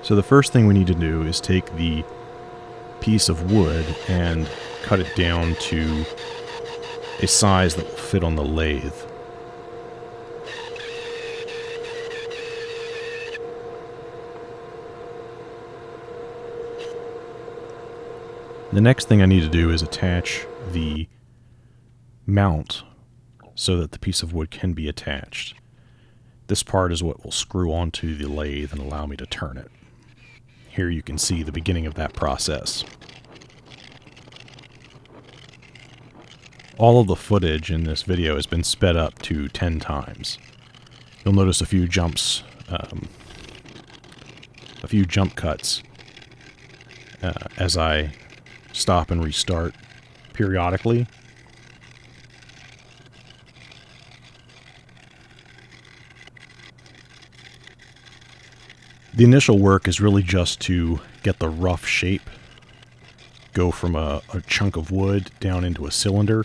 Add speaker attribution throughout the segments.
Speaker 1: So the first thing we need to do is take the piece of wood and cut it down to a size that will fit on the lathe. The next thing I need to do is attach the mount so that the piece of wood can be attached. This part is what will screw onto the lathe and allow me to turn it. Here you can see the beginning of that process. All of the footage in this video has been sped up to 10 times. You'll notice a few jumps, a few jump cuts as I stop and restart periodically. The initial work is really just to get the rough shape, go from a chunk of wood down into a cylinder,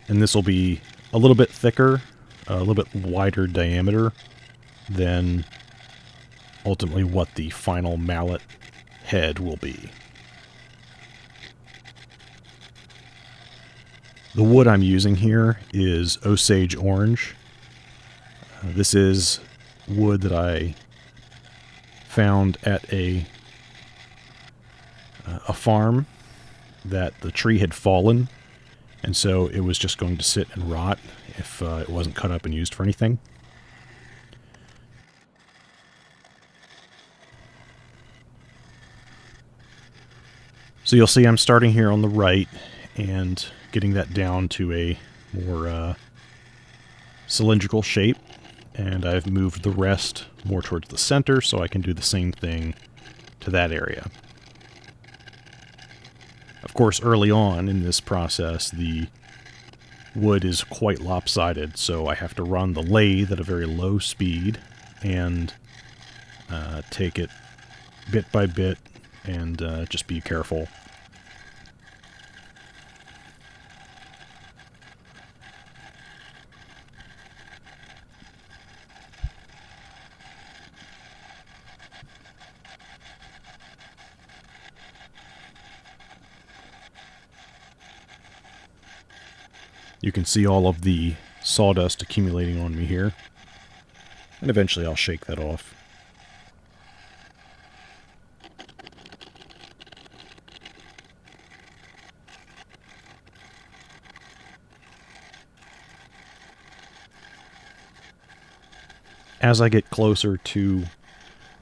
Speaker 1: and this will be a little bit thicker, a little bit wider diameter than ultimately what the final mallet head will be. The wood I'm using here is Osage orange. This is wood that I found at a farm that the tree had fallen, and so it was just going to sit and rot if it wasn't cut up and used for anything. So you'll see I'm starting here on the right and getting that down to a more cylindrical shape, and I've moved the rest more towards the center so I can do the same thing to that area. Of course, early on in this process, the wood is quite lopsided, so I have to run the lathe at a very low speed and take it bit by bit and just be careful. You can see all of the sawdust accumulating on me here, and eventually I'll shake that off. As I get closer to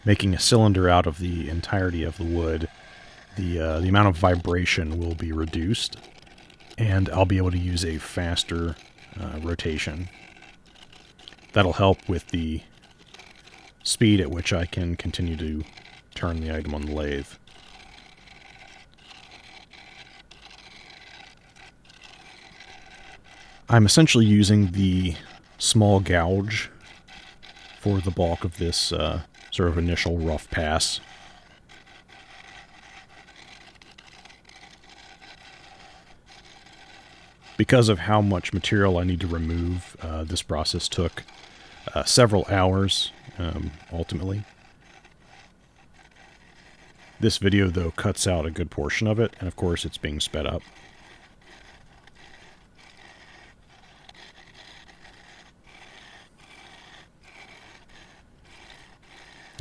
Speaker 1: making a cylinder out of the entirety of the wood, the amount of vibration will be reduced, and I'll be able to use a faster rotation. That'll help with the speed at which I can continue to turn the item on the lathe. I'm essentially using the small gouge for the bulk of this sort of initial rough pass. Because of how much material I need to remove, this process took several hours, ultimately. This video, though, cuts out a good portion of it, and of course it's being sped up.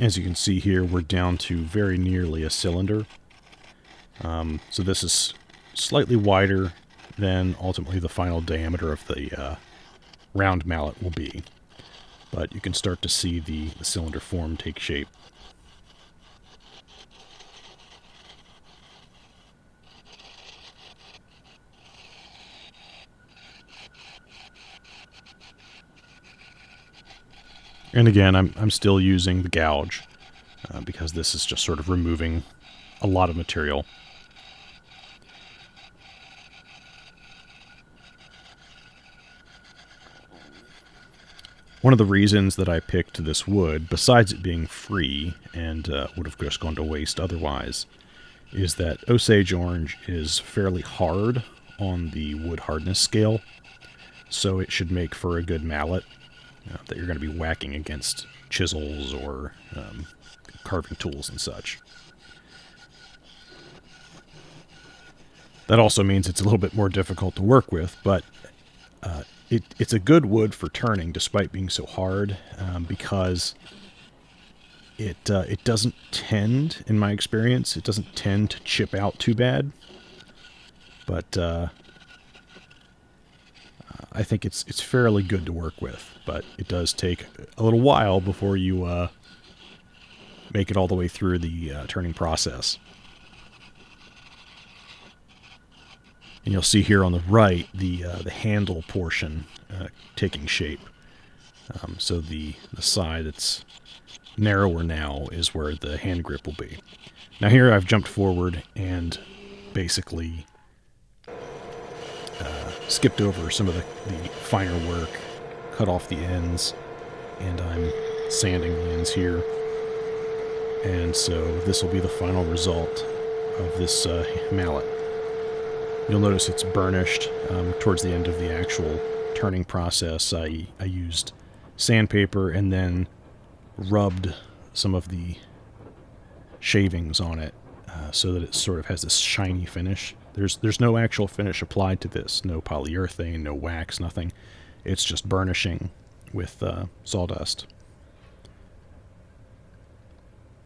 Speaker 1: As you can see here, we're down to very nearly a cylinder. So this is slightly wider than ultimately the final diameter of the round mallet will be. But you can start to see the cylinder form take shape. And again, I'm still using the gouge because this is just sort of removing a lot of material. One of the reasons that I picked this wood, besides it being free and would have just gone to waste otherwise, is that Osage orange is fairly hard on the wood hardness scale, so it should make for a good mallet. that you're going to be whacking against chisels or carving tools and such. That also means it's a little bit more difficult to work with, but it's a good wood for turning despite being so hard, because it doesn't tend, in my experience, it doesn't tend to chip out too bad. But I think it's fairly good to work with, but it does take a little while before you make it all the way through the turning process. And you'll see here on the right the handle portion taking shape. So the side that's narrower now is where the hand grip will be. Now here I've jumped forward and basically skipped over some of the finer work, cut off the ends, and I'm sanding the ends here. And so this will be the final result of this mallet. You'll notice it's burnished towards the end of the actual turning process. I used sandpaper and then rubbed some of the shavings on it so that it sort of has this shiny finish. There's no actual finish applied to this. No polyurethane, no wax, nothing. It's just burnishing with sawdust.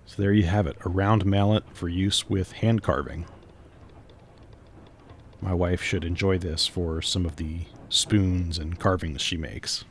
Speaker 1: So there you have it, a round mallet for use with hand carving. My wife should enjoy this for some of the spoons and carvings she makes.